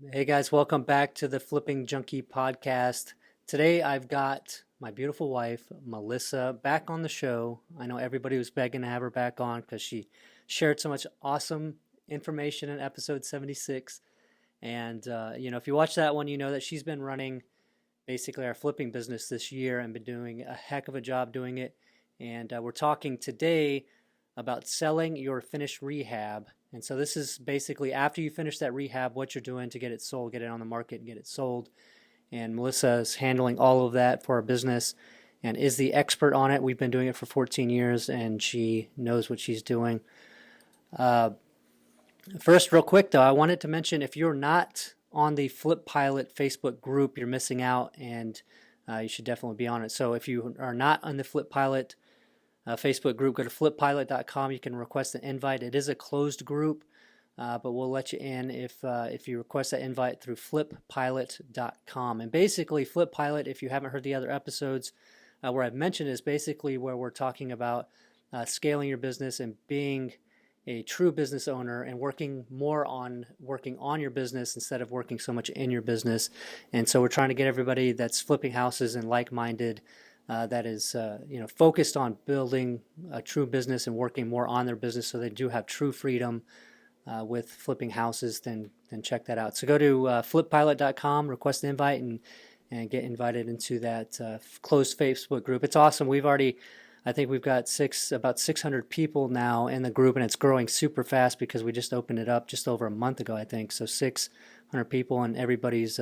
Hey guys, welcome back to the Flipping Junkie podcast. Today I've got my beautiful wife, Melissa, back on the show. I know everybody was begging to have her back on because she shared so much awesome information in episode 76. And, if you watch that one, you know that she's been running basically our flipping business this year and been doing a heck of a job doing it. And we're talking today about selling your finished rehab. And so this is basically after you finish that rehab, what you're doing to get it sold, get it on the market and get it sold. And Melissa is handling all of that for our business and is the expert on it. We've been doing it for 14 years and she knows what she's doing. First, real quick though, I wanted to mention if you're not on the Flip Pilot Facebook group, you're missing out and you should definitely be on it. So if you are not on the Flip Pilot Facebook group, go to flippilot.com. You can request an invite. It is a closed group, but we'll let you in if you request that invite through flippilot.com. And basically, Flip Pilot, if you haven't heard the other episodes where I've mentioned, is basically where we're talking about scaling your business and being a true business owner and working on your business instead of working so much in your business. And so we're trying to get everybody that's flipping houses and like-minded that is focused on building a true business and working more on their business so they do have true freedom with flipping houses, then check that out. So go to flippilot.com, request an invite, and get invited into that closed Facebook group. It's awesome. I think we've got about 600 people now in the group, and it's growing super fast because we just opened it up just over a month ago, I think. So 600 people, and everybody's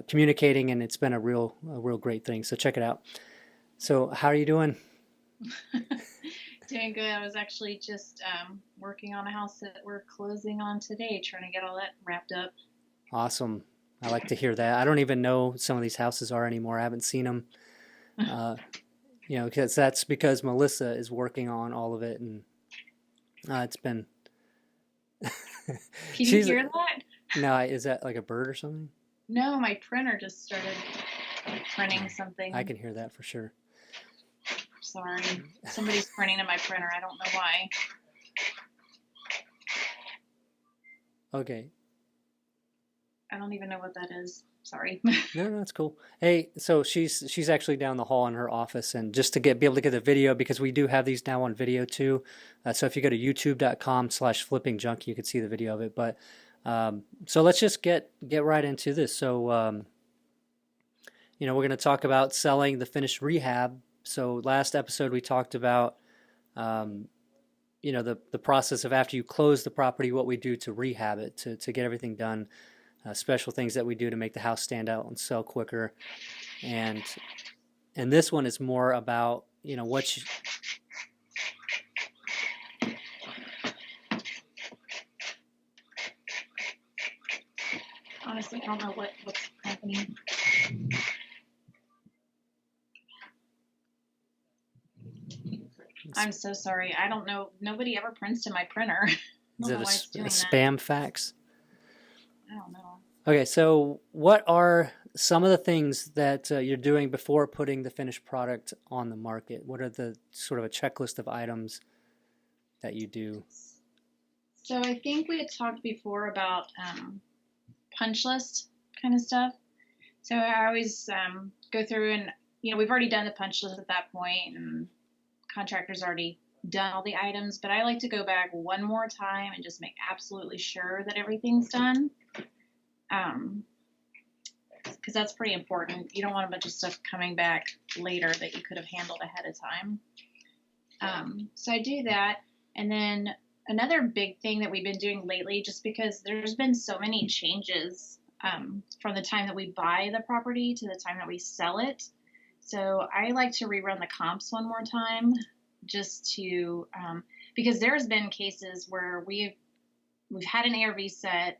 communicating, and it's been a real great thing. So check it out. So how are you doing? Doing good. I was actually just working on a house that we're closing on today, trying to get all that wrapped up. Awesome. I like to hear that. I don't even know some of these houses are anymore. I haven't seen them. Because that's because Melissa is working on all of it, and it's been. Can you hear that? No, is that like a bird or something? No, my printer just started printing something. I can hear that for sure. Sorry. Somebody's printing in my printer. I don't know why. Okay. I don't even know what that is. Sorry. No, that's cool. Hey, so she's actually down the hall in her office, and just to be able to get the video, because we do have these now on video too. So if you go to youtube.com/flippingjunkie, you can see the video of it. But so let's just get right into this. So we're going to talk about selling the finished rehab. So last episode we talked about the process of after you close the property, what we do to rehab it, to get everything done. Special things that we do to make the house stand out and sell quicker, and this one is more about Honestly, I don't know what's happening. I'm so sorry. I don't know. Nobody ever prints to my printer. Is it a spam fax? I don't know. Okay, so what are some of the things that you're doing before putting the finished product on the market? What are the sort of a checklist of items that you do? So I think we had talked before about punch list kind of stuff. So I always go through and, we've already done the punch list at that point and contractor's already done all the items, but I like to go back one more time and just make absolutely sure that everything's done. Because that's pretty important. You don't want a bunch of stuff coming back later that you could have handled ahead of time. So I do that. And then another big thing that we've been doing lately, just because there's been so many changes from the time that we buy the property to the time that we sell it. So I like to rerun the comps one more time just to, because there's been cases where we've had an ARV set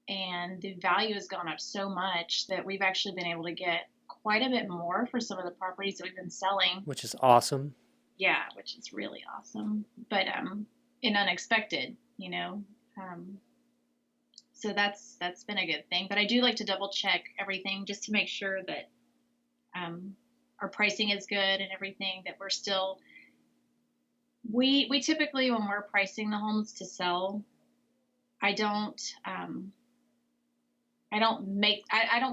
and the value has gone up so much that we've actually been able to get quite a bit more for some of the properties that we've been selling. Which is awesome. Yeah, which is really awesome. But and unexpected, so that's been a good thing. But I do like to double check everything just to make sure that our pricing is good and everything, that we're still we typically, when we're pricing the homes to sell, I don't I don't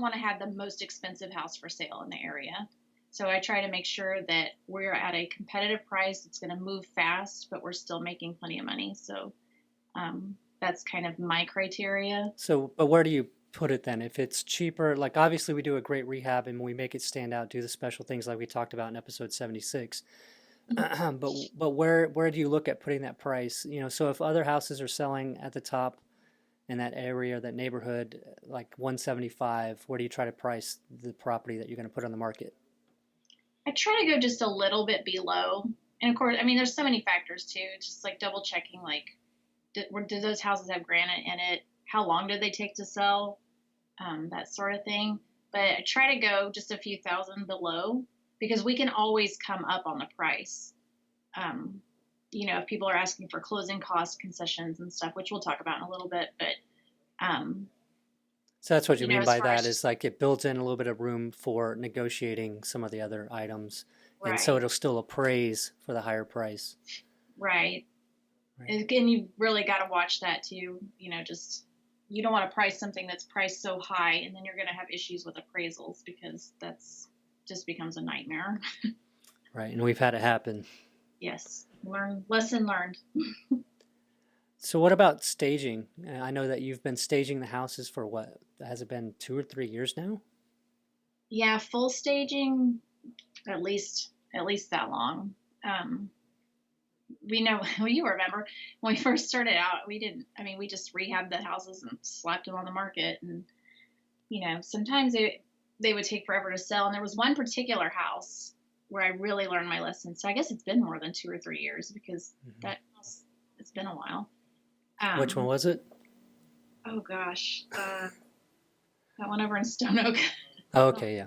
want to have the most expensive house for sale in the area. So I try to make sure that we're at a competitive price. It's going to move fast, but we're still making plenty of money. So that's kind of my criteria. So, but where do you put it then? If it's cheaper, like obviously we do a great rehab and we make it stand out, do the special things like we talked about in episode 76. But where do you look at putting that price? You know, so if other houses are selling at the top in that area, that neighborhood, like 175, where do you try to price the property that you're going to put on the market? I try to go just a little bit below. And of course, I mean, there's so many factors too. Just like double checking, like, did those houses have granite in it? How long did they take to sell? That sort of thing. But I try to go just a few thousand below because we can always come up on the price. If people are asking for closing costs, concessions, and stuff, which we'll talk about in a little bit. But So that's what you mean as by far as that is like it builds in a little bit of room for negotiating some of the other items. And so right, it'll still appraise for the higher price. right. Right. Again, you really got to watch that too. Just you don't want to price something that's priced so high, and then you're going to have issues with appraisals because that's just becomes a nightmare. Right. And we've had it happen. Yes, lesson learned. So what about staging? I know that you've been staging the houses for what? Has it been 2 or 3 years now? Yeah, full staging, at least that long. We know, well, you remember when we first started out, we didn't, I mean, we just rehabbed the houses and slapped them on the market. And, sometimes they would take forever to sell. And there was one particular house where I really learned my lesson. So I guess it's been more than 2 or 3 years because that house, it's been a while. Which one was it? Oh gosh, that one over in Stone Oak Oh, okay, yeah.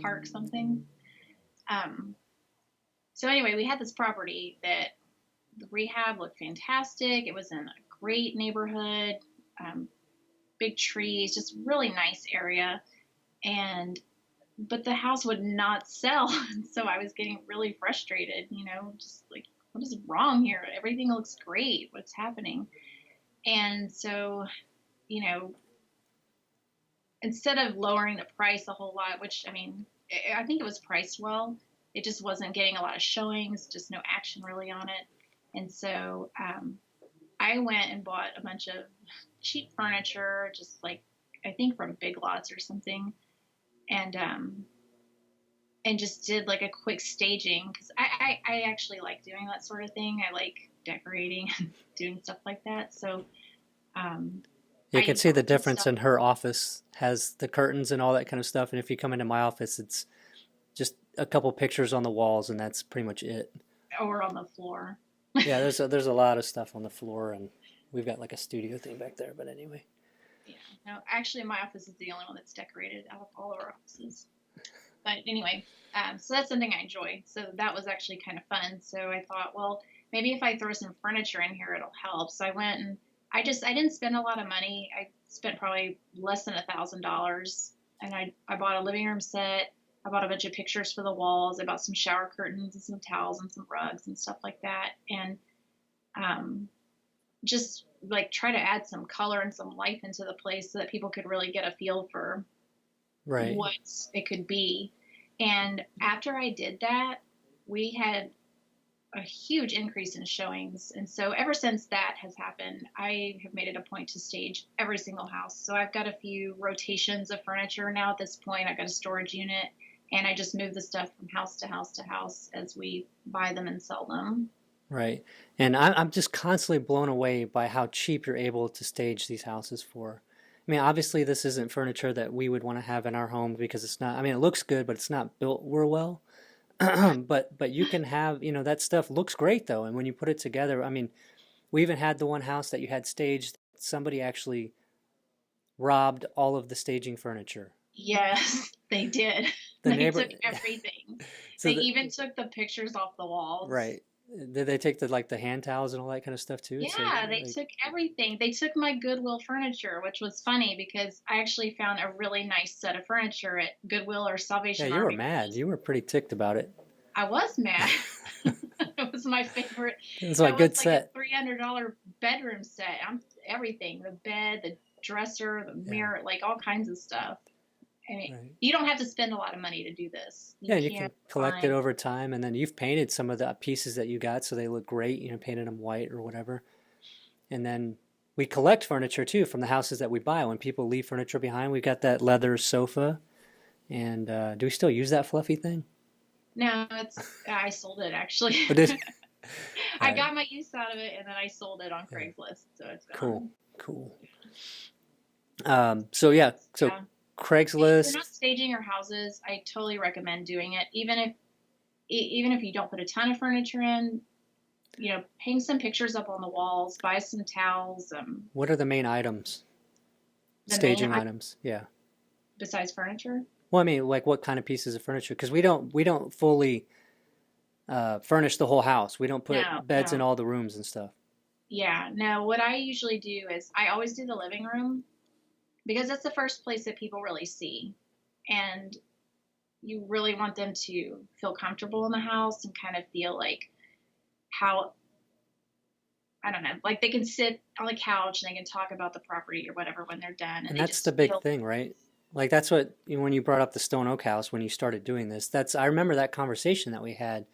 Park something. So anyway, we had this property that the rehab looked fantastic. It was in a great neighborhood, big trees, just really nice area. But the house would not sell. So I was getting really frustrated, just like, what is wrong here? Everything looks great. What's happening? And so, instead of lowering the price a whole lot, which I mean, I think it was priced well, it just wasn't getting a lot of showings, just no action really on it. And so I went and bought a bunch of cheap furniture, just like I think from Big Lots or something, and just did like a quick staging because I actually like doing that sort of thing. I like decorating and doing stuff like that. So You I can see the bought some difference stuff in her office has the curtains and all that kind of stuff. And if you come into my office, it's just a couple pictures on the walls and that's pretty much it. or on the floor. Yeah, there's a lot of stuff on the floor and we've got like a studio thing back there. But anyway. Yeah. No, actually, my office is the only one that's decorated out of all of our offices. But anyway, so that's something I enjoy. So that was actually kind of fun. So I thought, well, maybe if I throw some furniture in here, it'll help. So I went and I didn't spend a lot of money. I spent probably less than $1,000. And I bought a living room set. I bought a bunch of pictures for the walls. I bought some shower curtains and some towels and some rugs and stuff like that. And just like try to add some color and some life into the place so that people could really get a feel for Right. what it could be. And after I did that, we had a huge increase in showings. And so ever since that has happened, I have made it a point to stage every single house. So I've got a few rotations of furniture now at this point. I've got a storage unit and I just move the stuff from house to house to house as we buy them and sell them. Right. And I'm just constantly blown away by how cheap you're able to stage these houses for. I mean, obviously, this isn't furniture that we would want to have in our home because it's not, I mean, it looks good, but it's not built real well. But you can have, that stuff looks great though. And when you put it together, I mean, we even had the one house that you had staged, somebody actually robbed all of the staging furniture. Yes, they did. The They neighbor, took everything. so They even took the pictures off the walls. right. Did they take the hand towels and all that kind of stuff too? So Yeah, they like, took everything. They took my Goodwill furniture, which was funny because I actually found a really nice set of furniture at Goodwill or yeah, Salvation you were Army. mad. You were pretty ticked about it. I was mad. It was my favorite. It was That like a good was like set. a $300 bedroom set. Everything, the bed, the dresser, the Yeah. mirror, like all kinds of stuff. And Right. you don't have to spend a lot of money to do this. Yeah, and you can collect it find, over time, and then you've painted some of the pieces that you got so they look great, painted them white or whatever. And then we collect furniture too from the houses that we buy. When people leave furniture behind, we got that leather sofa. And do we still use that fluffy thing? No, I sold it actually. Oh, did I Right. got my use out of it, and then I sold it on Yeah. Craigslist, so it's Cool, gone. cool. So yeah, so Yeah. If you're Craigslist. not staging your houses, I totally recommend doing it. Even if you don't put a ton of furniture in, hang some pictures up on the walls, buy some towels. What are the main items? The Staging main items, yeah. besides furniture. Well, I mean, like what kind of pieces of furniture? Because we don't fully furnish the whole house. We don't put beds in No. all the rooms and stuff. Yeah, no. What I usually do is I always do the living room because that's the first place that people really see, and you really want them to feel comfortable in the house and kind of feel like how, I don't know, like they can sit on the couch and they can talk about the property or whatever when they're done, And they that's just the big feel thing, right? Like that's what when you brought up the stone oak house when you started doing this. I remember that conversation that we had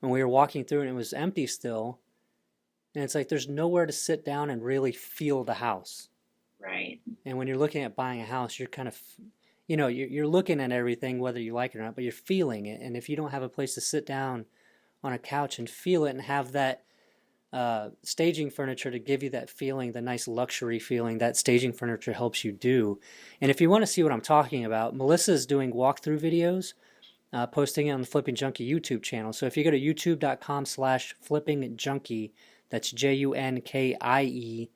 when we were walking through and it was empty still. And it's like there's nowhere to sit down and really feel the house. right. And when you're looking at buying a house, you're kind of, you're looking at everything, whether you like it or not, but you're feeling it. And if you don't have a place to sit down on a couch and feel it and have that staging furniture to give you that feeling, the nice luxury feeling that staging furniture helps you do. And if you want to see what I'm talking about, Melissa's doing walkthrough videos, posting it on the Flipping Junkie YouTube channel. So if you go to youtube.com/flippingjunkie, that's JUNKIE,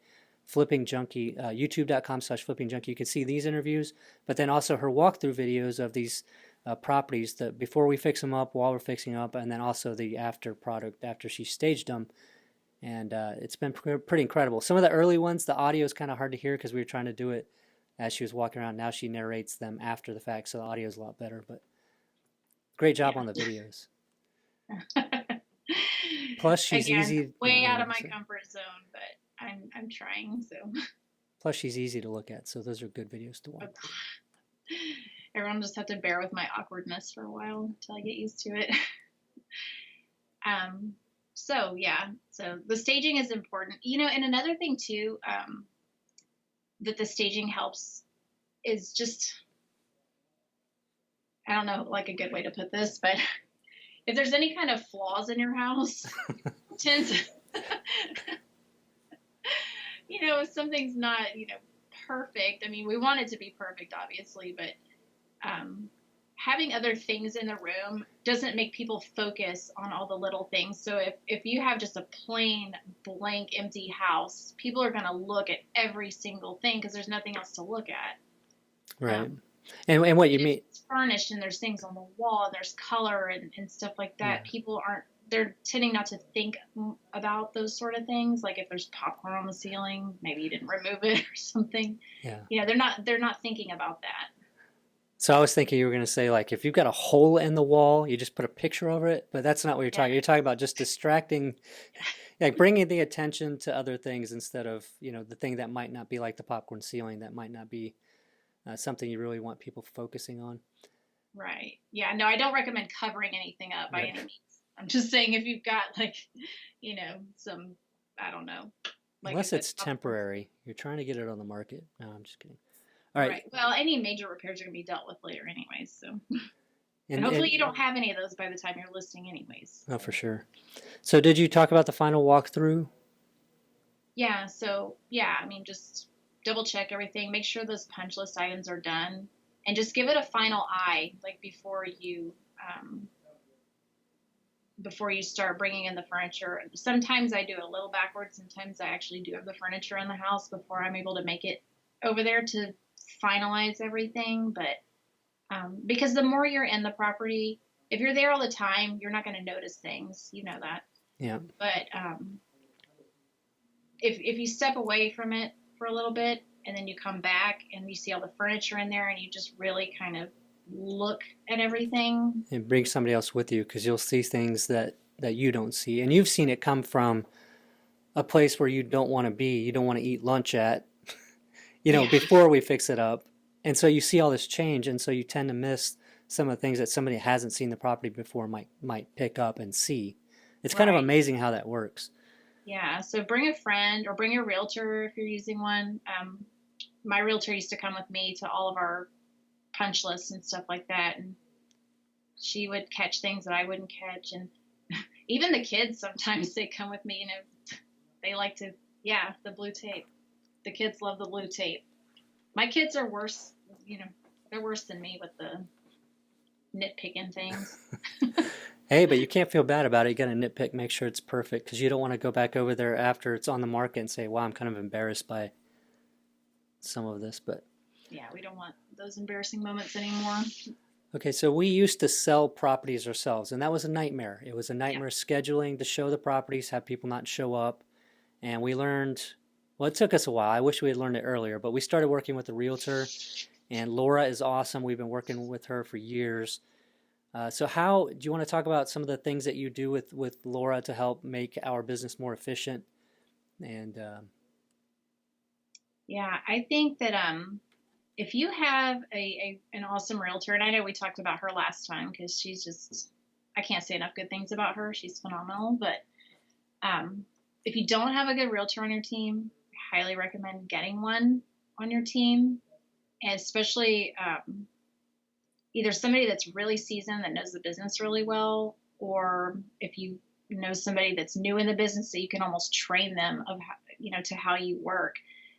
Flipping Junkie, youtube.com/Flipping Junkie. You can see these interviews, but then also her walkthrough videos of these properties that before we fix them up, while we're fixing up, and then also the after product after she staged them. And it's been pretty incredible. Some of the early ones, the audio is kind of hard to hear because we were trying to do it as she was walking around. Now she narrates them after the fact, so the audio is a lot better. But great job on the videos. Plus, she's Again, easy. way out of my comfort zone, but I'm trying. So plus, she's easy to look at. So those are good videos to watch. Everyone just have to bear with my awkwardness for a while until I get used to it. So yeah, so the staging is important. And another thing too, that the staging helps is just, I don't know, like a good way to put this, but if there's any kind of flaws in your house, tends, if something's not, perfect. I mean, we want it to be perfect, obviously, but having other things in the room doesn't make people focus on all the little things. So if you have just a plain blank empty house, people are going to look at every single thing because there's nothing else to look at. Right. And what you mean? It's furnished and there's things on the wall and there's color and stuff like that. Yeah. People they're tending not to think about those sort of things. Like if there's popcorn on the ceiling, maybe you didn't remove it or something. Yeah. They're not thinking about that. So I was thinking you were going to say, like, if you've got a hole in the wall, you just put a picture over it, but that's not what you're talking. You're talking about just distracting, like bringing the attention to other things instead of, the thing that might not be like the popcorn ceiling, that might not be something you really want people focusing on. Right. Yeah. No, I don't recommend covering anything up by any means. I'm just saying if you've got some, I don't know. Like unless it's temporary. You're trying to get it on the market. No, I'm just kidding. All right. Well, any major repairs are going to be dealt with later anyways, so. And hopefully you don't have any of those by the time you're listing anyways. Oh, for sure. So did you talk about the final walkthrough? Yeah, so, I mean, just double check everything. Make sure those punch list items are done. And just give it a final eye, like before you start bringing in the furniture. Sometimes I do it a little backwards. Sometimes I actually do have the furniture in the house before I'm able to make it over there to finalize everything. But because the more you're in the property, if you're there all the time, you're not going to notice things. You know that. Yeah. But if you step away from it for a little bit and then you come back and you see all the furniture in there and you just really kind of look at everything. And bring somebody else with you because you'll see things that you don't see. And you've seen it come from a place where you don't want to be. You don't want to eat lunch at. Yeah. before we fix it up. And so you see all this change, and so you tend to miss some of the things that somebody who hasn't seen the property before might pick up and see. It's kind of Right. amazing how that works. Yeah. So bring a friend or bring a realtor if you're using one. My realtor used to come with me to all of our punch lists and stuff like that, and she would catch things that I wouldn't catch, and even the kids sometimes they come with me. They like to, yeah, the blue tape. The kids love the blue tape. My kids are worse. They're worse than me with the nitpicking things. Hey, but you can't feel bad about it. You got to nitpick, make sure it's perfect, because you don't want to go back over there after it's on the market and say, wow, I'm kind of embarrassed by some of this. But Yeah, we don't want those embarrassing moments anymore. okay, so we used to sell properties ourselves, and that was a nightmare. It was a Yeah. nightmare scheduling to show the properties, have people not show up. And we learned, well, it took us a while. I wish we had learned it earlier, but we started working with a realtor, and Laura is awesome. We've been working with her for years. So how do you want to talk about some of the things that you do with Laura to help make our business more efficient? And Yeah, I think that if you have an awesome realtor, and I know we talked about her last time because she's just, I can't say enough good things about her. She's phenomenal. But if you don't have a good realtor on your team, I highly recommend getting one on your team, and especially either somebody that's really seasoned that knows the business really well, or if you know somebody that's new in the business, so you can almost train them of how, to how you work.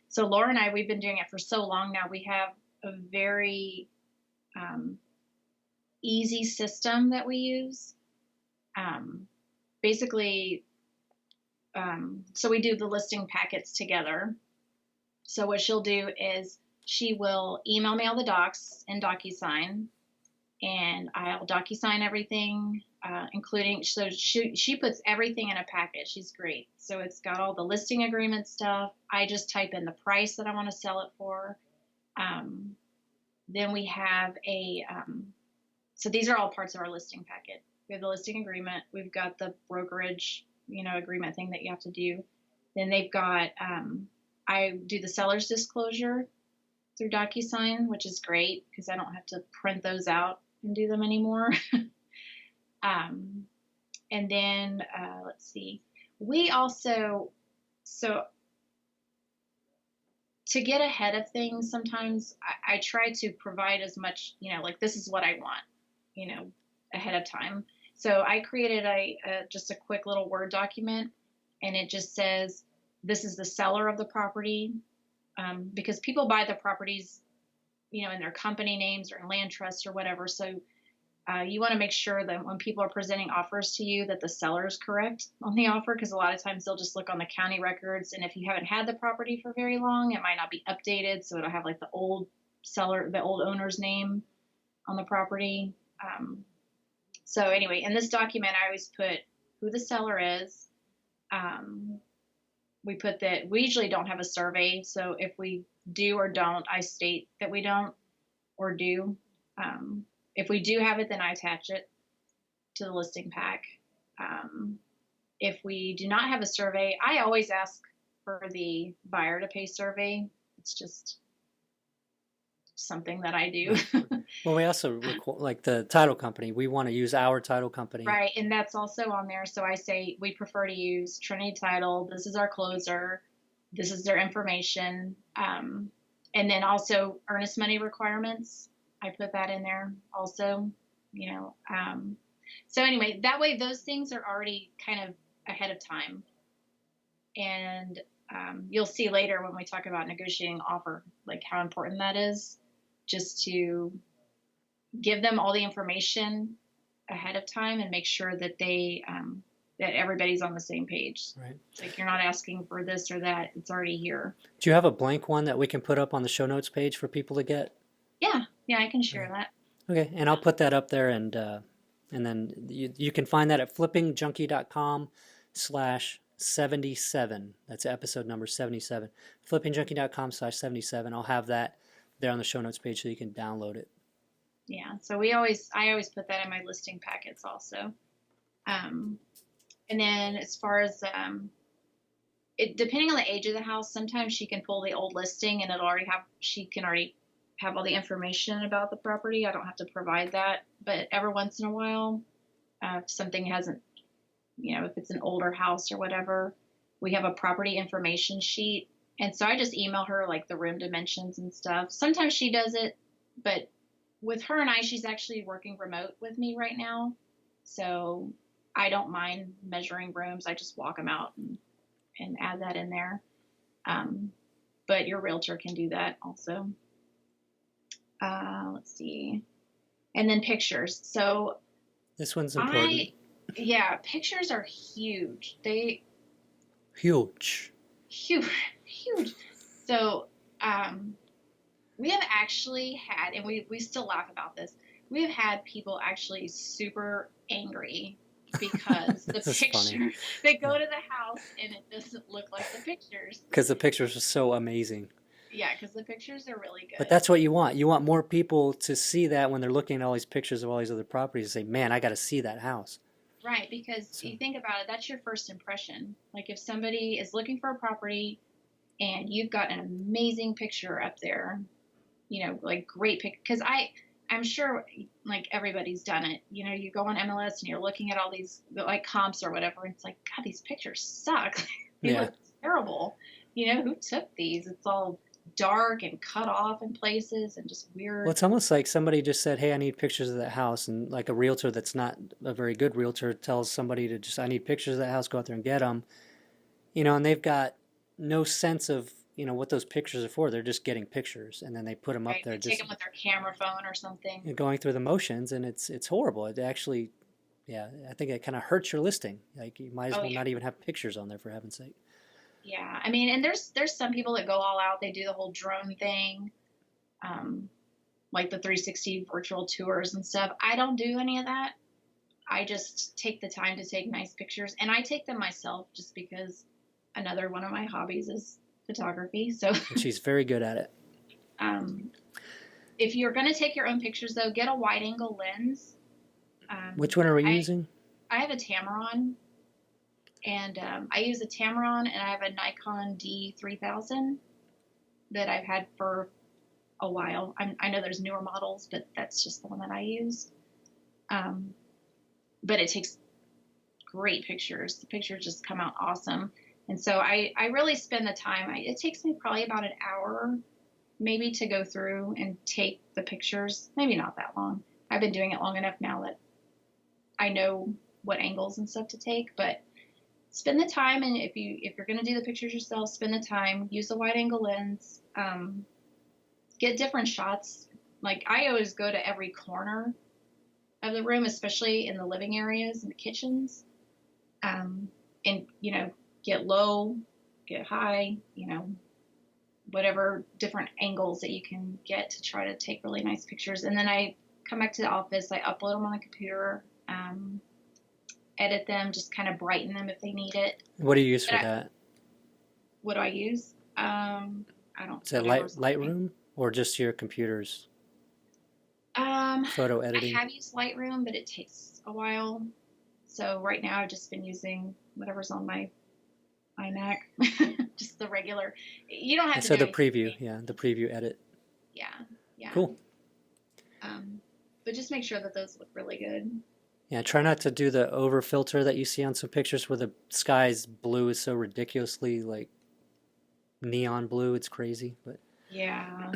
So Laura and I, we've been doing it for so long now. We have a very easy system that we use. Basically, so we do the listing packets together. So what she'll do is she will email me all the docs in Docusign, and I'll Docusign everything, including, so she puts everything in a packet. She's great. So it's got all the listing agreement stuff. I just type in the price that I want to sell it for. Then we have so these are all parts of our listing packet. We have the listing agreement. We've got the brokerage, agreement thing that you have to do. Then they've got, I do the seller's disclosure through Docusign, which is great because I don't have to print those out and do them anymore. And then let's see, we also, so to get ahead of things, sometimes I try to provide as much, like this is what I want, ahead of time. So I created just a quick little Word document, and it just says, this is the seller of the property, because people buy the properties, in their company names or in land trusts or whatever. So you want to make sure that when people are presenting offers to you that the seller is correct on the offer, because a lot of times they'll just look on the county records, and if you haven't had the property for very long, it might not be updated, so it'll have like the old seller, the old owner's name on the property. So anyway, in this document, I always put who the seller is. We put that we usually don't have a survey, so if we do or don't, I state that we don't or do. If we do have it, then I attach it to the listing pack. If we do not have a survey, I always ask for the buyer to pay survey. It's just something that I do. well, we also like the title company. We want to use our title company. Right, and that's also on there. So I say we prefer to use Trinity Title. This is our closer. This is their information. And then also earnest money requirements. I put that in there also, So anyway, that way those things are already kind of ahead of time. And you'll see later when we talk about negotiating offer, like how important that is, just to give them all the information ahead of time and make sure that they that everybody's on the same page. Right. Like you're not asking for this or that; it's already here. Do you have a blank one that we can put up on the show notes page for people to get? Yeah, I can share that. Okay, and I'll put that up there, and then you can find that at flippingjunkie.com/77. That's episode number 77. flippingjunkie.com/77. I'll have that there on the show notes page so you can download it. Yeah, so I always put that in my listing packets also. And then as far as depending on the age of the house, sometimes she can pull the old listing and she can already have all the information about the property. I don't have to provide that. But every once in a while, if something hasn't, if it's an older house or whatever, we have a property information sheet. And so I just email her like the room dimensions and stuff. Sometimes she does it, but with her and I, she's actually working remote with me right now. So I don't mind measuring rooms. I just walk them out and add that in there. But your realtor can do that also. Let's see. And then pictures. So this one's important. Pictures are huge. Huge. So we have actually had, and we still laugh about this, we have had people actually super angry because the picture, they go to the house and it doesn't look like the pictures. Because the pictures are so amazing. Yeah, because the pictures are really good. But that's what you want. You want more people to see that when they're looking at all these pictures of all these other properties and say, man, I got to see that house. Right, because you think about it, that's your first impression. Like if somebody is looking for a property and you've got an amazing picture up there, like great pic, because I'm sure like everybody's done it. You go on MLS and you're looking at all these like comps or whatever, and it's like, God, these pictures suck. They look terrible. Who took these? It's all dark and cut off in places and just weird. Well, it's almost like somebody just said, hey, I need pictures of that house. And like a realtor that's not a very good realtor tells somebody I need pictures of that house, go out there and get them. And they've got no sense of, what those pictures are for. They're just getting pictures and then they put them up there. They take them with their camera phone or something. Going through the motions, and it's horrible. It actually, I think it kind of hurts your listing. Like you might as well not even have pictures on there, for heaven's sake. Yeah, I mean, and there's some people that go all out. They do the whole drone thing, like the 360 virtual tours and stuff. I don't do any of that. I just take the time to take nice pictures, and I take them myself just because another one of my hobbies is photography. So and she's very good at it. If you're going to take your own pictures, though, get a wide-angle lens. Which one are we using? I have a Tamron. And I use a Tamron, and I have a Nikon D3000 that I've had for a while. I know there's newer models, but that's just the one that I use. But it takes great pictures. The pictures just come out awesome. And so I really spend the time. It takes me probably about an hour maybe to go through and take the pictures. Maybe not that long. I've been doing it long enough now that I know what angles and stuff to take, but spend the time, and if you're going to do the pictures yourself, spend the time, use the wide angle lens, get different shots. Like I always go to every corner of the room, especially in the living areas and the kitchens, and get low, get high, whatever different angles that you can get to try to take really nice pictures. And then I come back to the office, I upload them on the computer, edit them, just kind of brighten them if they need it. What do you use for that? What do I use? I don't. Is that Lightroom or just your computer's photo editing? I have used Lightroom, but it takes a while. So right now I've just been using whatever's on my iMac, just the regular. You don't have to. So the preview, the preview edit. Yeah. Cool. But just make sure that those look really good. Yeah, try not to do the over filter that you see on some pictures where the sky's blue is so ridiculously like neon blue. It's crazy, but yeah.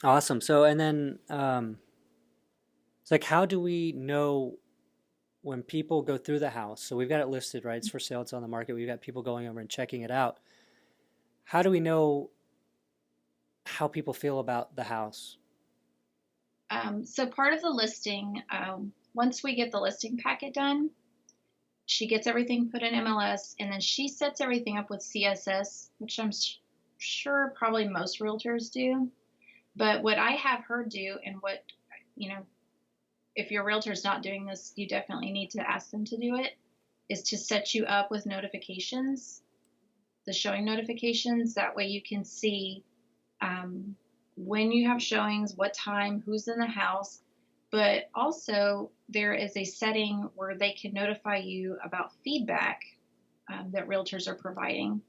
Awesome. So, and then it's like, how do we know when people go through the house? So we've got it listed, right? It's for sale. It's on the market. We've got people going over and checking it out. How do we know how people feel about the house? So part of the listing, once we get the listing packet done, she gets everything put in MLS, and then she sets everything up with CSS, which I'm sure probably most realtors do. But what I have her do, and what, if your realtor's not doing this, you definitely need to ask them to do it, is to set you up with notifications, the showing notifications. That way you can see when you have showings, what time, who's in the house. But also there is a setting where they can notify you about feedback that realtors are providing.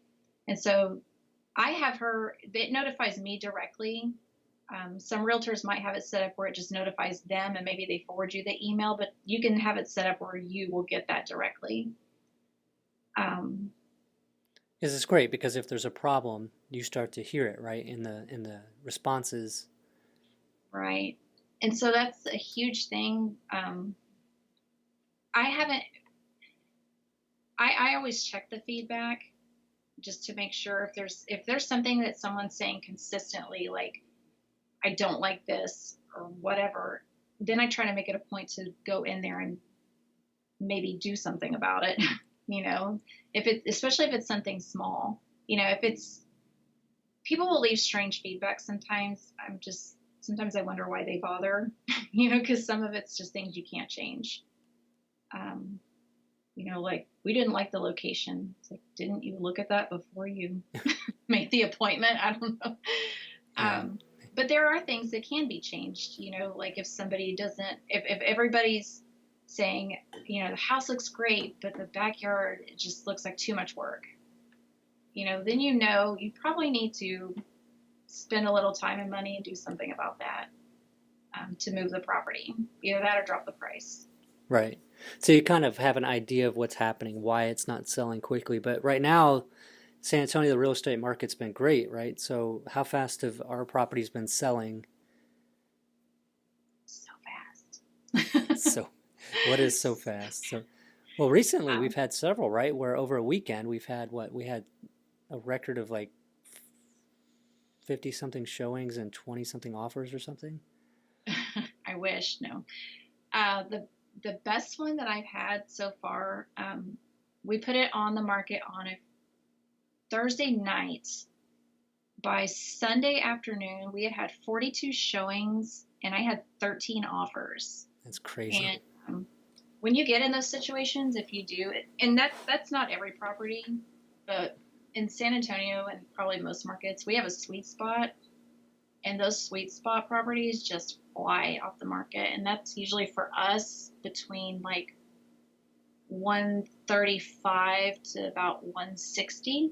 And so I have it notifies me directly. Some realtors might have it set up where it just notifies them and maybe they forward you the email, but you can have it set up where you will get that directly. This is great because if there's a problem, you start to hear it, right, in the responses. Right. And so that's a huge thing. I always check the feedback just to make sure if there's something that someone's saying consistently, like, I don't like this or whatever, then I try to make it a point to go in there and maybe do something about it. Especially if it's something small, people will leave strange feedback sometimes. Sometimes I wonder why they bother, because some of it's just things you can't change. Like, we didn't like the location. It's like, didn't you look at that before you made the appointment? I don't know. Yeah. But there are things that can be changed, like if everybody's saying, the house looks great, but the backyard, it just looks like too much work, then you probably need to spend a little time and money and do something about that to move the property. Either that or drop the price. Right. So you kind of have an idea of what's happening, why it's not selling quickly. But right now, San Antonio, the real estate market's been great, right? So how fast have our properties been selling? So fast. So what is so fast? Well, recently we've had several, right? Where over a weekend we've had we had a record of like 50 something showings and 20 something offers or something. I wish. No. The best one that I've had so far, we put it on the market on a Thursday night. By Sunday afternoon, we had 42 showings and I had 13 offers. That's crazy. And when you get in those situations, if you do it, and that's not every property, but in San Antonio and probably most markets, we have a sweet spot, and those sweet spot properties just fly off the market, and that's usually for us between like 135 to about 160.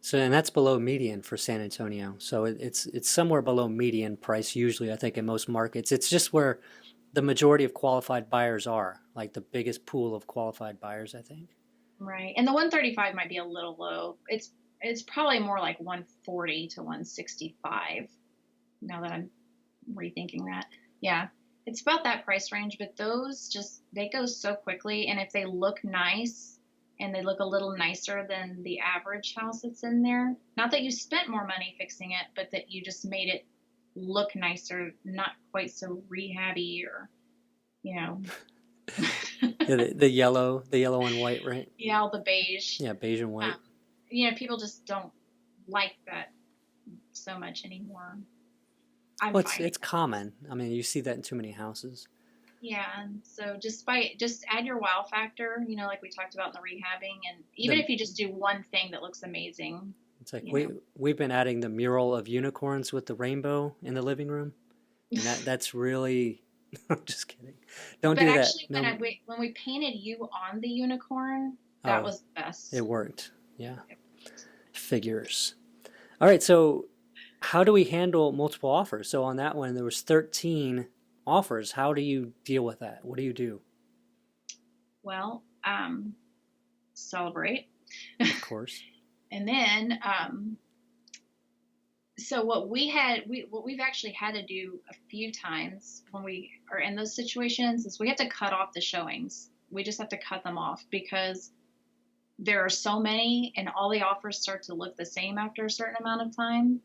So, and that's below median for San Antonio. So it's somewhere below median price usually, I think, in most markets. It's just where the majority of qualified buyers are, like the biggest pool of qualified buyers, I think. Right. And the 135 might be a little low. It's probably more like 140 to 165 now that I'm rethinking that. Yeah. It's about that price range, but those they go so quickly. And if they look nice and they look a little nicer than the average house that's in there, not that you spent more money fixing it, but that you just made it look nicer, not quite so rehabby or, Yeah, the yellow and white, right? Yeah, all the beige. Yeah, beige and white. People just don't like that so much anymore. Well, it's common. I mean, you see that in too many houses. Yeah, and so just add your wow factor, like we talked about in the rehabbing, and even if you just do one thing that looks amazing. It's like we've been adding the mural of unicorns with the rainbow in the living room, and that's really. I'm just kidding. Don't do that. But actually, when we painted you on the unicorn, that was the best. It worked. Yeah. Figures. All right. So, how do we handle multiple offers? So on that one, there was 13 offers. How do you deal with that? What do you do? Well, celebrate. Of course. And then, so what we've actually had to do a few times when we are in those situations is we have to cut off the showings. We just have to cut them off because there are so many and all the offers start to look the same after a certain amount of time.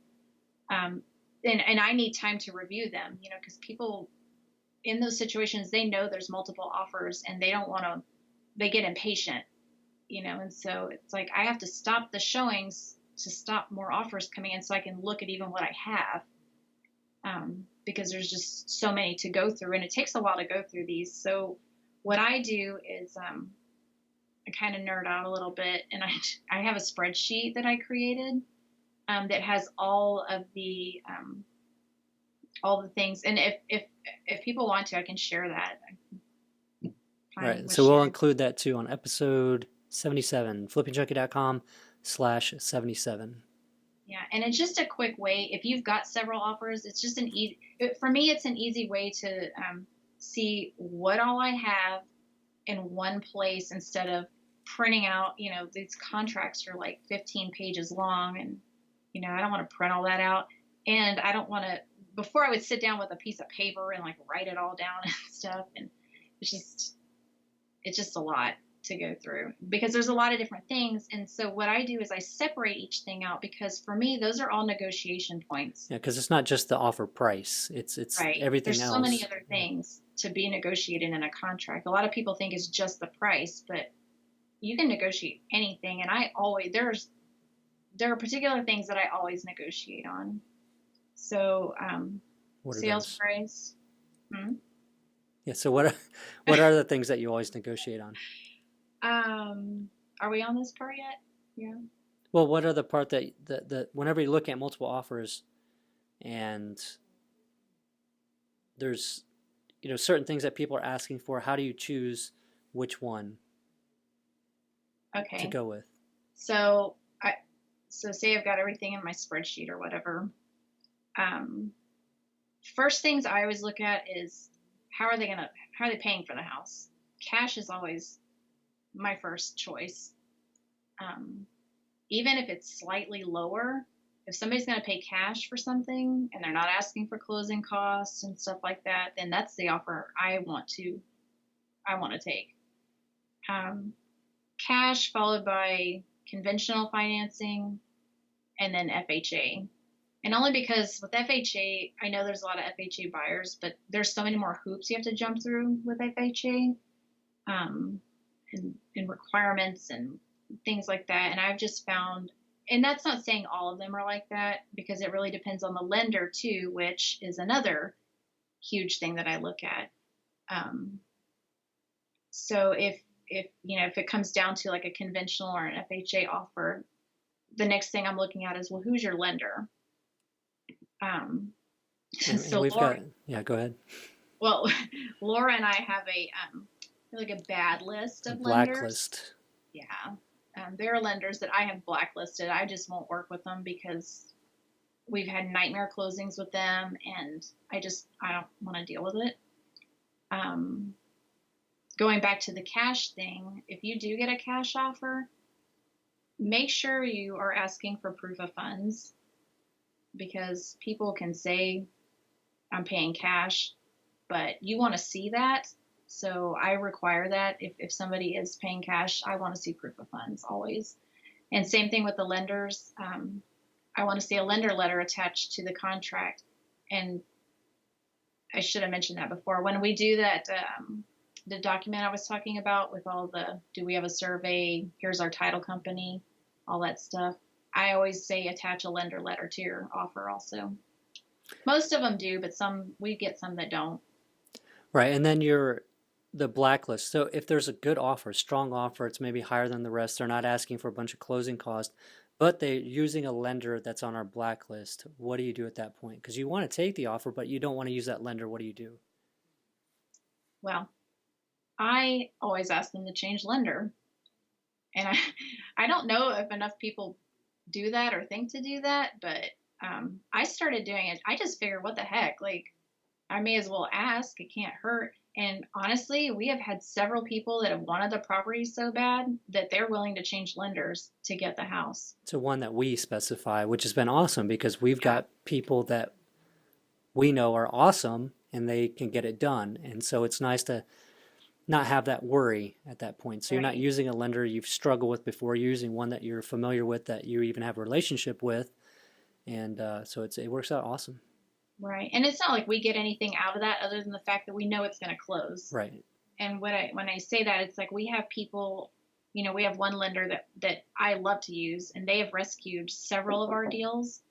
And I need time to review them, because people in those situations, they know there's multiple offers and they get impatient, and so it's like I have to stop the showings to stop more offers coming in so I can look at even what I have, because there's just so many to go through and it takes a while to go through these. So what I do is I kind of nerd out a little bit, and I have a spreadsheet that I created that has all of the things. And if people want to, I can share that. Right. So we'll include that too on episode 77. flippingjunkie.com/77. Yeah, and it's just a quick way. If you've got several offers, it's just for me, it's an easy way to see what all I have in one place instead of printing out, these contracts are like 15 pages long, and, I don't want to print all that out. And I don't want to, before I would sit down with a piece of paper and like write it all down and stuff. And it's just a lot to go through because there's a lot of different things. And so what I do is I separate each thing out because for me, those are all negotiation points. Yeah, because it's not just the offer price. It's right. Everything there's else. So many other things to be negotiated in a contract. A lot of people think it's just the price, but you can negotiate anything. And there are particular things that I always negotiate on. So sales price. Yeah. So what are the things that you always negotiate on? Are we on this part yet? Yeah. Well, what are the part that whenever you look at multiple offers and there's certain things that people are asking for, how do you choose which one to go with? So say I've got everything in my spreadsheet or whatever. First things I always look at is how are they paying for the house? Cash is always my first choice. Even if it's slightly lower, if somebody's going to pay cash for something and they're not asking for closing costs and stuff like that, then that's the offer I want to take. Cash followed by conventional financing and then FHA. And only because with FHA, I know there's a lot of FHA buyers, but there's so many more hoops you have to jump through with FHA, and requirements and things like that. And I've just found, and that's not saying all of them are like that because it really depends on the lender too, which is another huge thing that I look at. So if it comes down to like a conventional or an FHA offer, the next thing I'm looking at is, well, who's your lender? So Laura, go ahead. Well, Laura and I have a bad list of blacklist. Lenders. Yeah. There are lenders that I have blacklisted. I just won't work with them because we've had nightmare closings with them and I don't want to deal with it. Going back to the cash thing, if you do get a cash offer, make sure you are asking for proof of funds because people can say, I'm paying cash, but you want to see that. So I require that if somebody is paying cash, I want to see proof of funds always. And same thing with the lenders. I want to see a lender letter attached to the contract. And I should have mentioned that before. When we do that, the document I was talking about with all do we have a survey? Here's our title company, all that stuff. I always say attach a lender letter to your offer also. Most of them do, but we get some that don't. Right. And then the blacklist. So if there's a good offer, strong offer, it's maybe higher than the rest. They're not asking for a bunch of closing costs, but they're using a lender that's on our blacklist. What do you do at that point? Because you want to take the offer, but you don't want to use that lender. What do you do? Well, I always ask them to change lender. And I don't know if enough people do that or think to do that, but I started doing it. I just figured, what the heck? Like, I may as well ask. It can't hurt. And honestly, we have had several people that have wanted the property so bad that they're willing to change lenders to get the house. To one that we specify, which has been awesome because we've got people that we know are awesome and they can get it done. And so it's nice to not have that worry at that point. So you're not using a lender you've struggled with before. You're using one that you're familiar with, that you even have a relationship with. And so it works out awesome. Right. And it's not like we get anything out of that other than the fact that we know it's going to close. Right. And when I say that, it's like we have people, we have one lender that I love to use, and they have rescued several of our deals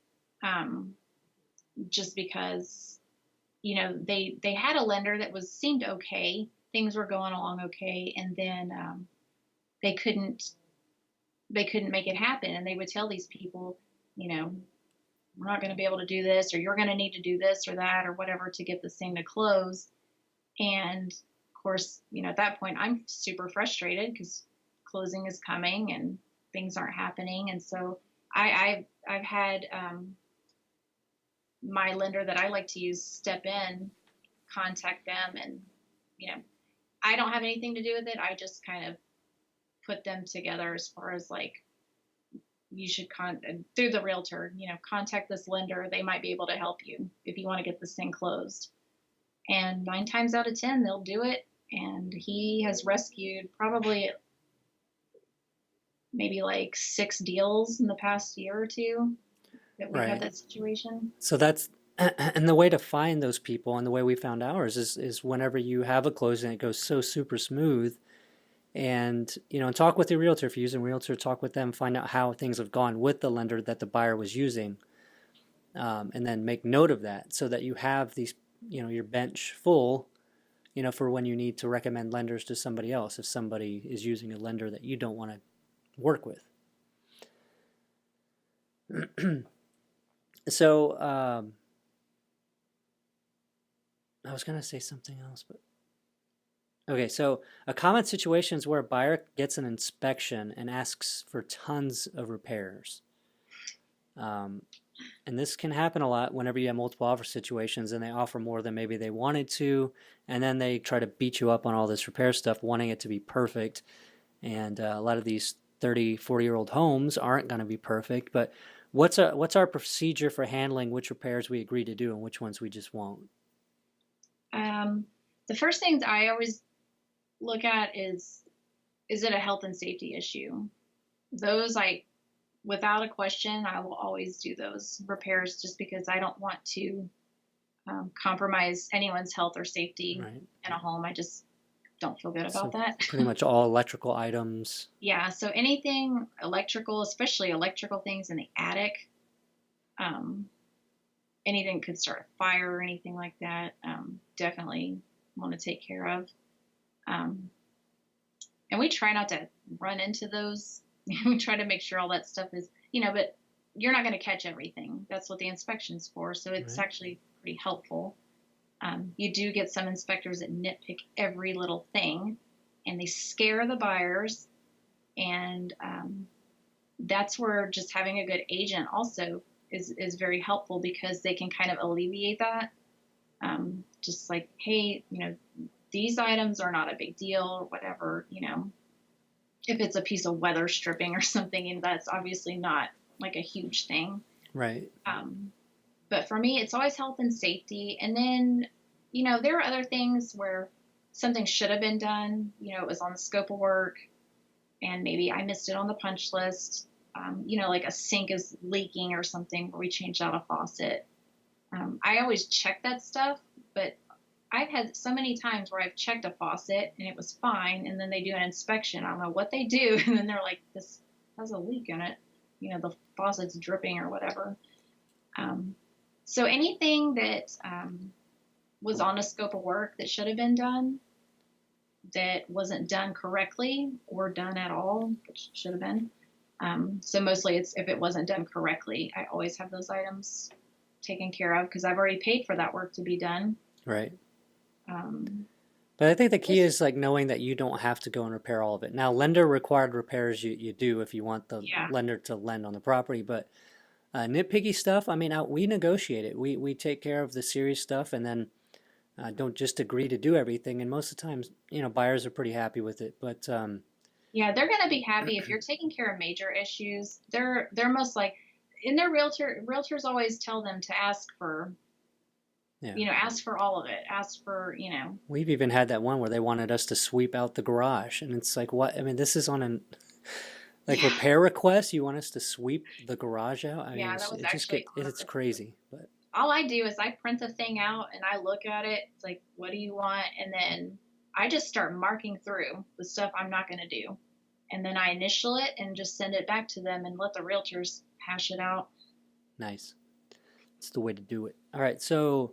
just because, they had a lender that seemed okay. Things were going along okay. And then they couldn't make it happen. And they would tell these people, we're not going to be able to do this, or you're going to need to do this or that or whatever to get this thing to close. And of course, at that point I'm super frustrated because closing is coming and things aren't happening. And so I've had my lender that I like to use step in, contact them, and I don't have anything to do with it. I just kind of put them together as far as like, you should through the realtor, contact this lender. They might be able to help you if you want to get this thing closed. And 9 times out of 10, they'll do it. And he has rescued probably maybe like 6 deals in the past year or two that we've had that situation. So that's, and the way to find those people and the way we found ours is whenever you have a closing, it goes so super smooth. And, and talk with your realtor. If you're using realtor, talk with them, find out how things have gone with the lender that the buyer was using. And then make note of that so that you have these, your bench full, for when you need to recommend lenders to somebody else, if somebody is using a lender that you don't want to work with. So, I was going to say something else, but okay, so a common situation is where a buyer gets an inspection and asks for tons of repairs. And this can happen a lot whenever you have multiple offer situations and they offer more than maybe they wanted to, and then they try to beat you up on all this repair stuff, wanting it to be perfect. And a lot of these 30, 40-year-old homes aren't going to be perfect, but what's our procedure for handling which repairs we agree to do and which ones we just won't? The first things I always look at is it a health and safety issue? Those, without a question, I will always do those repairs just because I don't want to compromise anyone's health or safety in a home. I just don't feel good about that. Pretty much all electrical items. Yeah, so anything electrical, especially electrical things in the attic, anything could start a fire or anything like that, definitely want to take care of. And we try not to run into those. We try to make sure all that stuff is, but you're not going to catch everything. That's what the inspection's for. So it's actually pretty helpful. You do get some inspectors that nitpick every little thing, and they scare the buyers. And that's where just having a good agent also is very helpful, because they can kind of alleviate that. Just like, hey, these items are not a big deal or whatever, if it's a piece of weather stripping or something, and that's obviously not like a huge thing. Right. But for me, it's always health and safety. And then, there are other things where something should have been done, it was on the scope of work and maybe I missed it on the punch list. Like a sink is leaking or something where we changed out a faucet. I always check that stuff, but I've had so many times where I've checked a faucet and it was fine, and then they do an inspection. I don't know what they do, and then they're like, this has a leak in it. The faucet's dripping or whatever. So anything that was on a scope of work that should have been done, that wasn't done correctly or done at all, which should have been. So mostly it's if it wasn't done correctly, I always have those items taken care of because I've already paid for that work to be done. Right. But I think the key is like knowing that you don't have to go and repair all of it. Now, lender required repairs you do if you want the lender to lend on the property. But nitpicky stuff, I mean, we negotiate it. We take care of the serious stuff and then don't just agree to do everything. And most of the times, buyers are pretty happy with it. But yeah, they're going to be happy if you're taking care of major issues. They're most like, in their realtors always tell them to ask for. Yeah. Ask for all of it. Ask for, We've even had that one where they wanted us to sweep out the garage. And it's like, what? I mean, this is on an, repair request. You want us to sweep the garage out? I mean, that was actually it's crazy. But all I do is I print the thing out and I look at it. It's like, what do you want? And then I just start marking through the stuff I'm not going to do. And then I initial it and just send it back to them and let the realtors hash it out. Nice. That's the way to do it. All right. So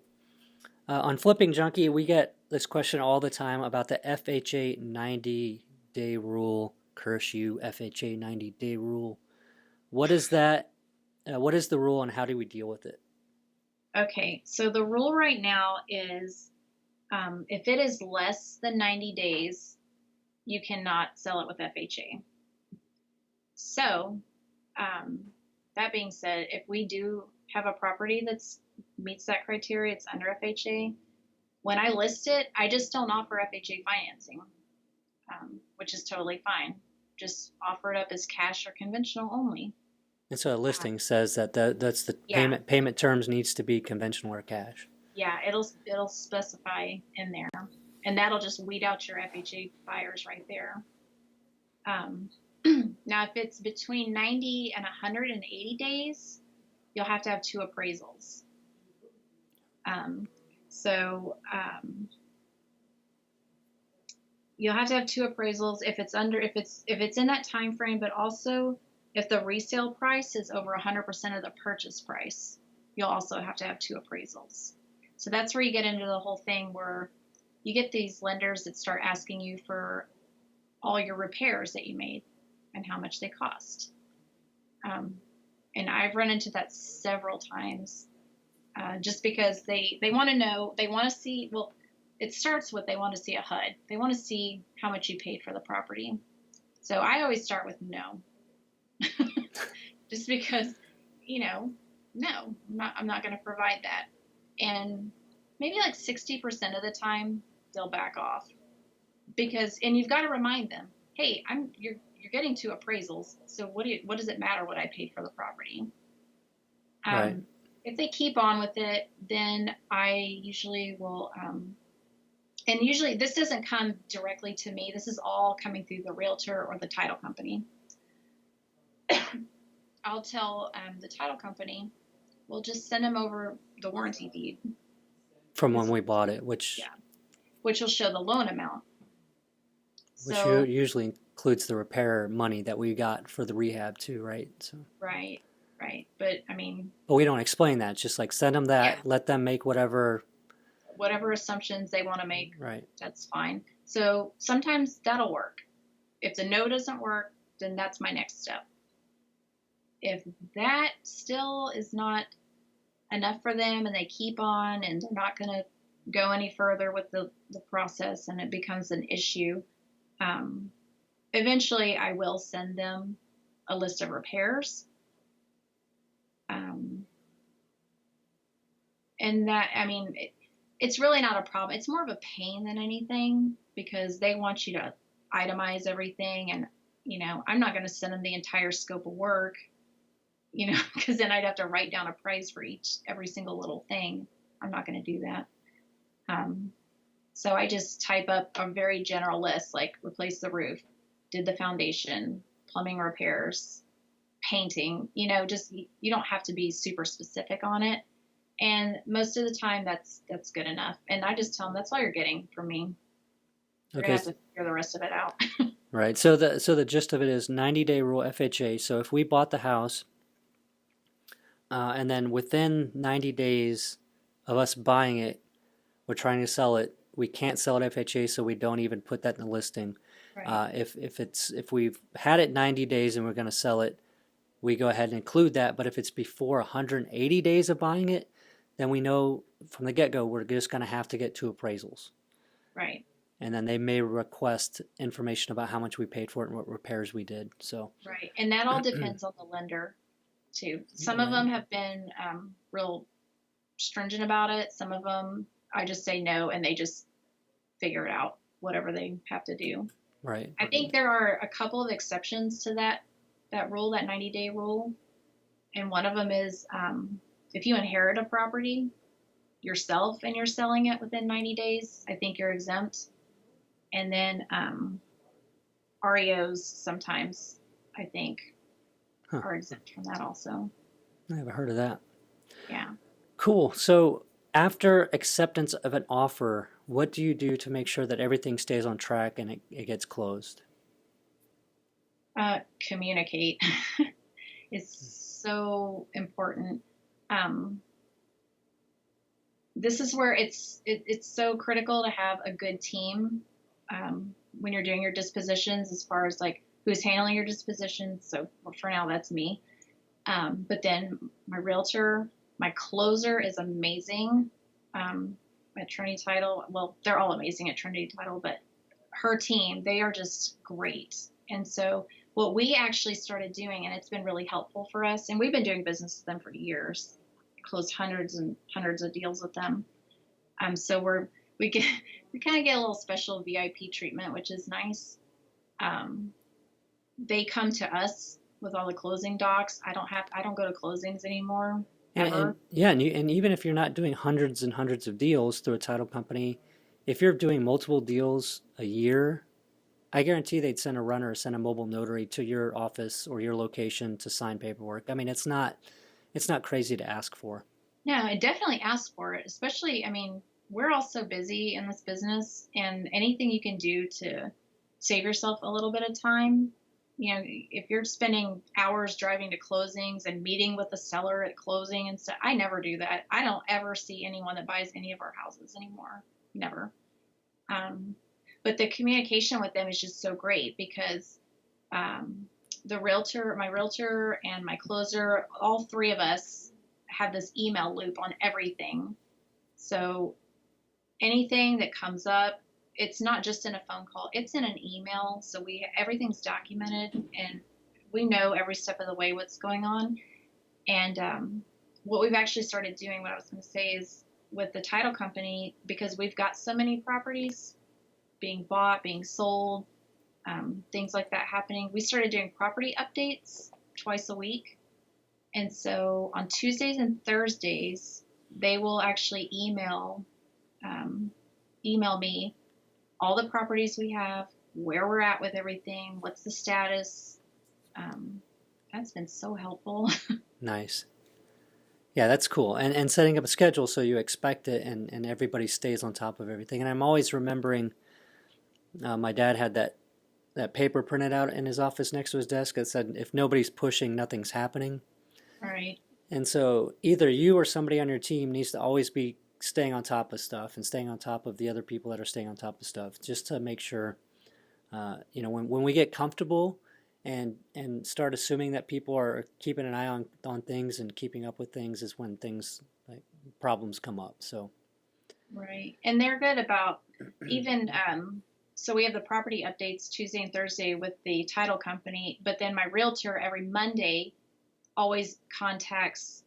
on Flipping Junkie, we get this question all the time about the FHA 90-day rule. Curse you, FHA 90-day rule. What is that? What is the rule and how do we deal with it? Okay. So the rule right now is if it is less than 90 days, you cannot sell it with FHA. So, that being said, if we do have a property that's meets that criteria, it's under FHA. When I list it, I just don't offer FHA financing, which is totally fine. Just offer it up as cash or conventional only. And so a listing says that that's the Yeah, payment terms needs to be conventional or cash. yeah, it'll specify in there, and that'll just weed out your FHA buyers right there. Um, now, if it's between 90 and 180 days, you'll have to have 2 appraisals. So you'll have to have 2 appraisals if it's in that time frame, but also if the resale price is over 100% of the purchase price, you'll also have to have 2 appraisals. So that's where you get into the whole thing where you get these lenders that start asking you for all your repairs that you made and how much they cost. And I've run into that several times, just because they want to know, they want to see, well, it starts with they want to see a HUD. They want to see how much you paid for the property. So I always start with no. Just because, no, I'm not going to provide that. And maybe like 60% of the time they'll back off, and you've got to remind them, hey, you're getting 2 appraisals, so what does it matter what I paid for the property? Right. If they keep on with it, then I usually will, and usually this doesn't come directly to me. This is all coming through the realtor or the title company. I'll tell the title company, we'll just send them over the warranty deed. From when we bought it, which will show the loan amount. Which So, usually includes the repair money that we got for the rehab too, right? So. Right. But I mean. But we don't explain that. It's just like send them that, let them make whatever assumptions they want to make. Right. That's fine. So sometimes that'll work. If the no doesn't work, then that's my next step. If that still is not enough for them and they keep on and they're not going to go any further with the process and it becomes an issue, eventually I will send them a list of repairs. And that, I mean, it's really not a problem. It's more of a pain than anything because they want you to itemize everything. And, I'm not going to send them the entire scope of work, because then I'd have to write down a price for every single little thing. I'm not going to do that. So I just type up a very general list, like replace the roof, did the foundation, plumbing repairs, painting, just, you don't have to be super specific on it. And most of the time that's good enough. And I just tell them that's all you're getting from me. You're going to have to figure the rest of it out. Right. So the gist of it is 90-day rule FHA. So if we bought the house, and then within 90 days of us buying it, we're trying to sell it, we can't sell it FHA, so we don't even put that in the listing. Right. If we've had it 90 days and we're going to sell it, we go ahead and include that. But if it's before 180 days of buying it, then we know from the get-go we're just going to have to get 2 appraisals. Right. And then they may request information about how much we paid for it and what repairs we did. So. Right, and that all depends on the lender, too. Some of them have been real stringent about it. Some of them, I just say no, and they just figure it out, whatever they have to do. Right. I think there are a couple of exceptions to that rule, that 90-day rule. And one of them is if you inherit a property yourself and you're selling it within 90 days, I think you're exempt. And then REOs sometimes, I think, are exempt from that also. I haven't heard of that. Yeah. Cool. So after acceptance of an offer, what do you do to make sure that everything stays on track and it gets closed? Communicate. It's so important. This is where it's so critical to have a good team when you're doing your dispositions, as far as like who's handling your dispositions. So for now, that's me. But then my realtor, my closer is amazing at Trinity Title. Well, they're all amazing at Trinity Title, but her team, they are just great. And so What we actually started doing, and it's been really helpful for us, and we've been doing business with them for years, closed hundreds and hundreds of deals with them. So we get we kind of get a little special VIP treatment, which is nice. Um, they come to us with all the closing docs. I don't go to closings anymore ever. And even if you're not doing hundreds and hundreds of deals through a title company, if you're doing multiple deals a year, I guarantee they'd send a runner or send a mobile notary to your office or your location to sign paperwork. I mean, it's not crazy to ask for. No, I definitely ask for it, especially, I mean, we're all so busy in this business, and anything you can do to save yourself a little bit of time. You know, if you're spending hours driving to closings and meeting with the seller at closing and stuff, I never do that. I don't ever see anyone that buys any of our houses anymore. Never. Um, but the communication with them is just so great because my realtor and my closer, all three of us have this email loop on everything. So anything that comes up, it's not just in a phone call, it's in an email. So everything's documented and we know every step of the way what's going on. And what we've actually started doing, what I was going to say is with the title company, because we've got so many properties being bought, being sold, things like that happening, we started doing property updates twice a week. And so on Tuesdays and Thursdays, they will actually email me all the properties we have, where we're at with everything, what's the status. That's been so helpful. Nice. Yeah, that's cool. And setting up a schedule so you expect it and everybody stays on top of everything. And I'm always remembering my dad had that paper printed out in his office next to his desk that said, if nobody's pushing, nothing's happening. Right. And so either you or somebody on your team needs to always be staying on top of stuff and staying on top of the other people that are staying on top of stuff, just to make sure, when we get comfortable and start assuming that people are keeping an eye on things and keeping up with things is when things like problems come up. So Right. And they're good about even, so we have the property updates Tuesday and Thursday with the title company, but then my realtor every Monday always contacts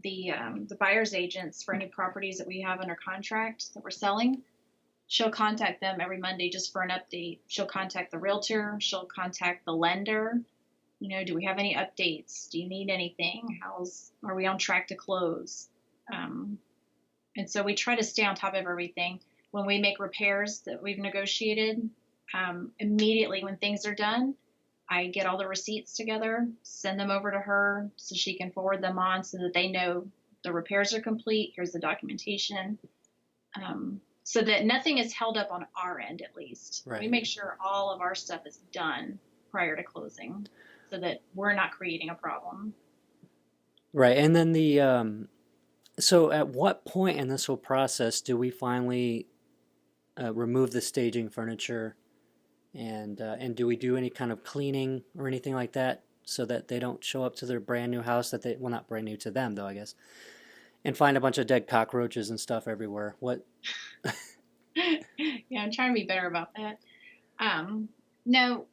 the buyer's agents for any properties that we have under contract that we're selling. She'll contact them every Monday just for an update. She'll contact the realtor. She'll contact the lender. You know, do we have any updates? Do you need anything? Are we on track to close? And so we try to stay on top of everything. When we make repairs that we've negotiated, immediately when things are done, I get all the receipts together, send them over to her so she can forward them on so that they know the repairs are complete. Here's the documentation. So that nothing is held up on our end, at least. Right. We make sure all of our stuff is done prior to closing so that we're not creating a problem. Right. And then so at what point in this whole process do we finally remove the staging furniture and do we do any kind of cleaning or anything like that so that they don't show up to their brand new house well, not brand new to them though, I guess, and find a bunch of dead cockroaches and stuff everywhere? What? Yeah, I'm trying to be better about that. No,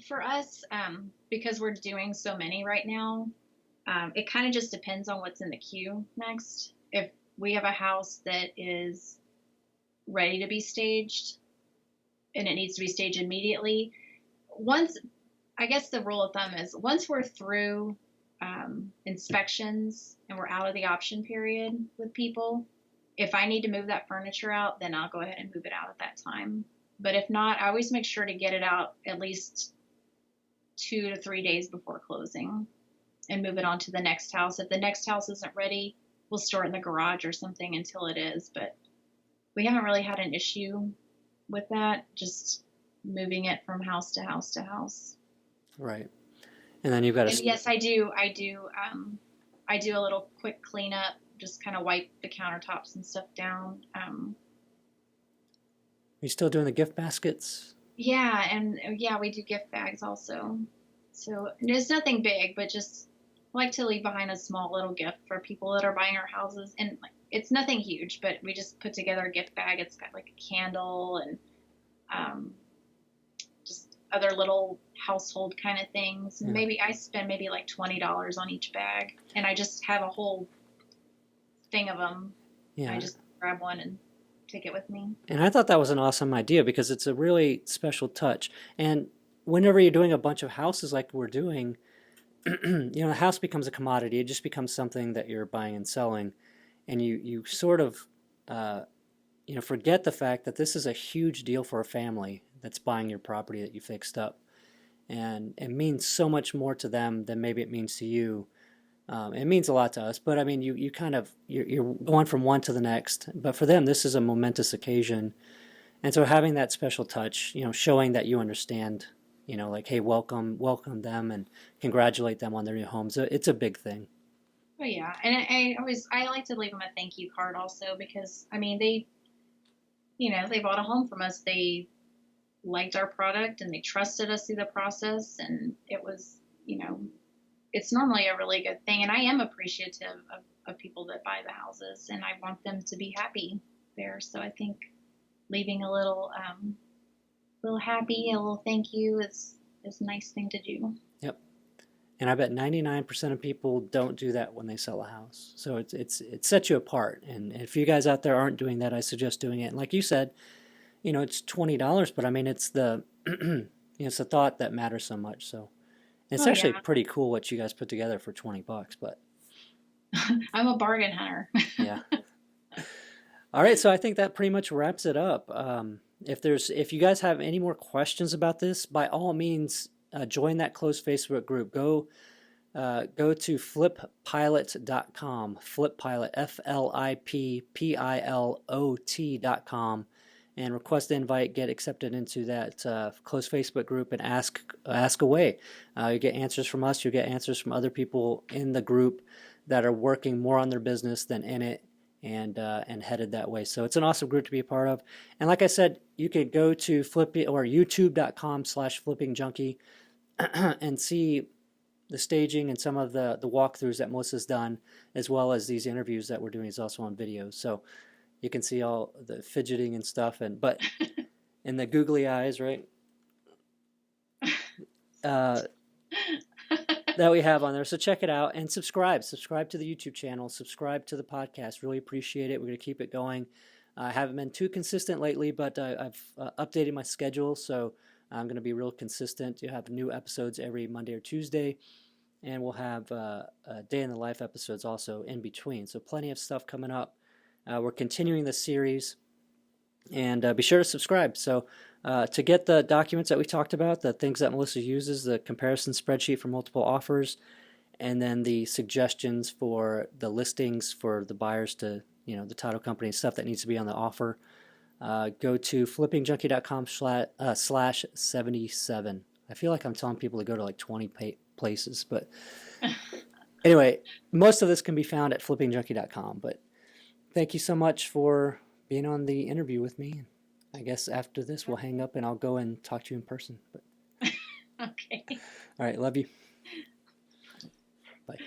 for us, because we're doing so many right now, it kind of just depends on what's in the queue next. If we have a house that is ready to be staged and it needs to be staged immediately, I guess the rule of thumb is once we're through inspections and we're out of the option period with people, if I need to move that furniture out, then I'll go ahead and move it out at that time. But if not, I always make sure to get it out at least 2 to 3 days before closing and move it on to the next house. If the next house isn't ready, we'll store it in the garage or something until it is. But we haven't really had an issue with that, just moving it from house to house to house. Right. And then you've got to. Yes, I do. I do a little quick cleanup, just kind of wipe the countertops and stuff down. You still doing the gift baskets? Yeah, and we do gift bags also. So there's nothing big, but just like to leave behind a small little gift for people that are buying our houses. And it's nothing huge, but we just put together a gift bag. It's got like a candle and just other little household kind of things. Yeah. Maybe I spend maybe like $20 on each bag, and I just have a whole thing of them. Yeah. I just grab one and take it with me. And I thought that was an awesome idea because it's a really special touch. And whenever you're doing a bunch of houses like we're doing, the house becomes a commodity. It just becomes something that you're buying and selling, and you sort of forget the fact that this is a huge deal for a family that's buying your property that you fixed up, and it means so much more to them than maybe it means to you. It means a lot to us, but I mean, you're going from one to the next. But for them, this is a momentous occasion, and so having that special touch, showing that you understand, like, hey, welcome them and congratulate them on their new homes. It's a big thing. Oh yeah, and I like to leave them a thank you card also, because I mean they bought a home from us. They liked our product and they trusted us through the process, and it was it's normally a really good thing. And I am appreciative of people that buy the houses, and I want them to be happy there. So I think leaving a little happy, a little thank you is a nice thing to do. Yep. And I bet 99% of people don't do that when they sell a house. So it sets you apart. And if you guys out there aren't doing that, I suggest doing it. And like you said, it's $20, but I mean, it's the it's the thought that matters so much. So it's actually pretty cool what you guys put together for $20, but I'm a bargain hunter. Yeah. All right, so I think that pretty much wraps it up. If you guys have any more questions about this, by all means, join that closed Facebook group. Go to flippilot.com, flippilot, FLIPPILOT.com, and request the invite, get accepted into that closed Facebook group, and ask away. You get answers from us. You get answers from other people in the group that are working more on their business than in it, and headed that way. So it's an awesome group to be a part of. And like I said, you could go to youtube.com/flippingjunkie and see the staging and some of the walkthroughs that Melissa's done, as well as these interviews that we're doing is also on video. So you can see all the fidgeting and stuff, but and the googly eyes, right? That we have on there. So check it out and subscribe to the YouTube channel, subscribe to the podcast. Really appreciate it. We're going to keep it going. I haven't been too consistent lately, but I've updated my schedule, so I'm going to be real consistent. You have new episodes every Monday or Tuesday, and we'll have day in the life episodes also in between. So plenty of stuff coming up. We're continuing the series, and be sure to subscribe. So to get the documents that we talked about, the things that Melissa uses, the comparison spreadsheet for multiple offers, and then the suggestions for the listings for the buyers to, the title company, stuff that needs to be on the offer, go to flippingjunkie.com/77. I feel like I'm telling people to go to like 20 places, but anyway, most of this can be found at flippingjunkie.com. But thank you so much for being on the interview with me. I guess after this, we'll hang up and I'll go and talk to you in person. But Okay. All right, love you. Bye.